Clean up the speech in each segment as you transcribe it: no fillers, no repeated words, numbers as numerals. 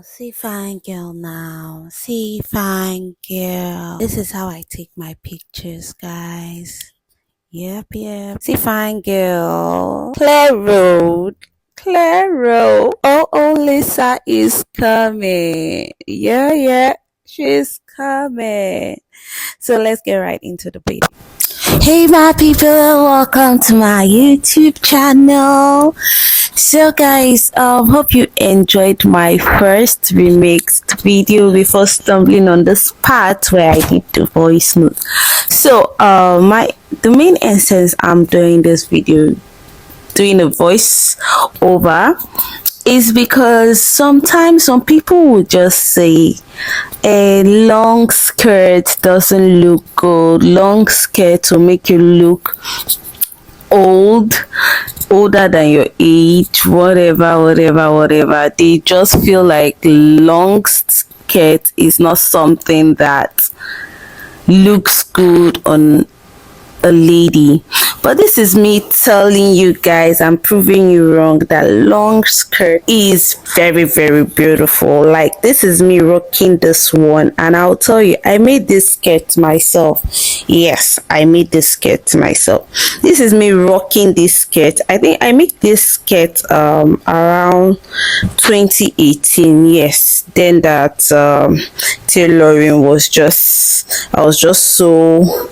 See fine girl now. See fine girl. This is how I take my pictures, guys. Yep. See fine girl. Clear road. Clear road. Oh, Lisa is coming. Yeah. She's coming. So let's get right into the video. Hey my people, welcome to my YouTube channel. So guys, hope you enjoyed my first remixed video before stumbling on this part where I did the voice note. So the main essence I'm doing this video, doing a voice over, is because sometimes some people will just say a long skirt doesn't look good. Long skirt will make you look older than your age, whatever. They just feel like long skirt is not something that looks good on a lady. But this is me telling you guys, I'm proving you wrong, that long skirt is very beautiful. Like, this is me rocking this one, and I'll tell you, I made this skirt myself. Yes, I made this skirt myself. This is me rocking this skirt. I think I made this skirt around 2018. Yes, then that tailoring was just, I was just so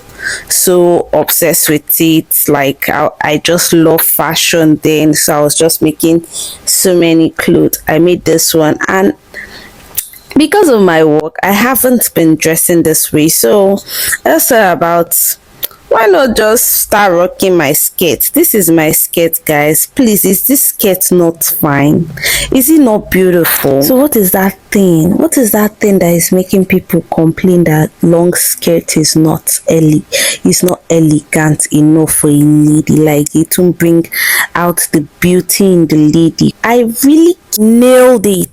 obsessed with it. Like, I just love fashion then, so I was just making so many clothes. I made this one, and because of my work I haven't been dressing this way, so I thought about, why not just start rocking my skirt. This is my skirt, guys. Please, is this skirt not fine? Is it not beautiful? So what is that thing that is making people complain that long skirt is not elegant enough for a lady? Like, it won't bring out the beauty in the lady. I really nailed it.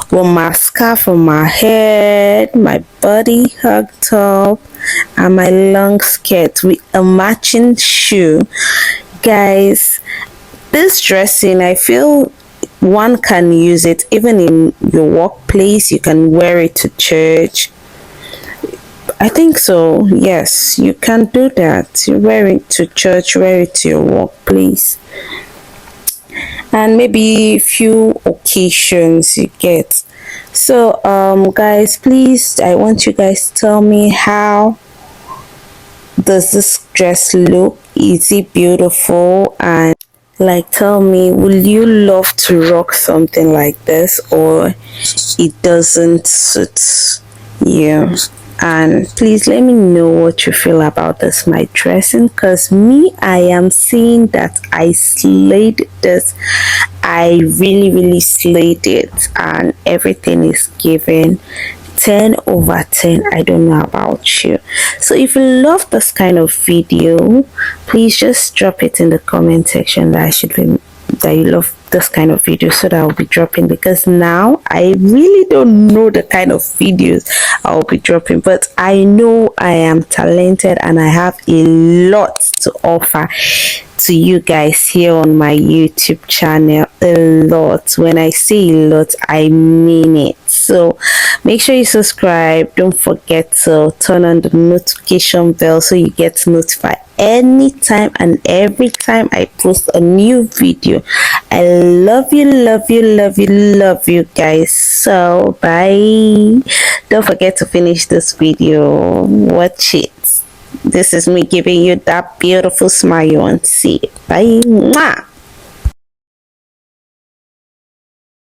From my scarf, from my head, my body hugged up, and my long skirt with a matching shoe. Guys, this dressing, I feel one can use it even in your workplace. You can wear it to church. I think so. Yes, you can do that. You wear it to church, wear it to your workplace, and maybe a few occasions you get. So guys, please, I want you guys to tell me, how does this dress look? Is it beautiful? And like, tell me, will you love to rock something like this, or it doesn't suit you? And please let me know what you feel about this, my dressing, because me, I am seeing that I slayed this. I really slayed it, and everything is given 10 over 10. I don't know about you. So if you love this kind of video, please just drop it in the comment section that you love this kind of video, so that I'll be dropping, because now I really don't know the kind of videos I'll be dropping, but I know I am talented and I have a lot to offer to you guys here on my YouTube channel. A lot. When I say a lot, I mean it. So make sure you subscribe. Don't forget to turn on the notification bell so you get notified anytime and every time I post a new video. I love you guys. So bye. Don't forget to finish this video. Watch it. This is me giving you that beautiful smile, and see it. Bye. Mwah.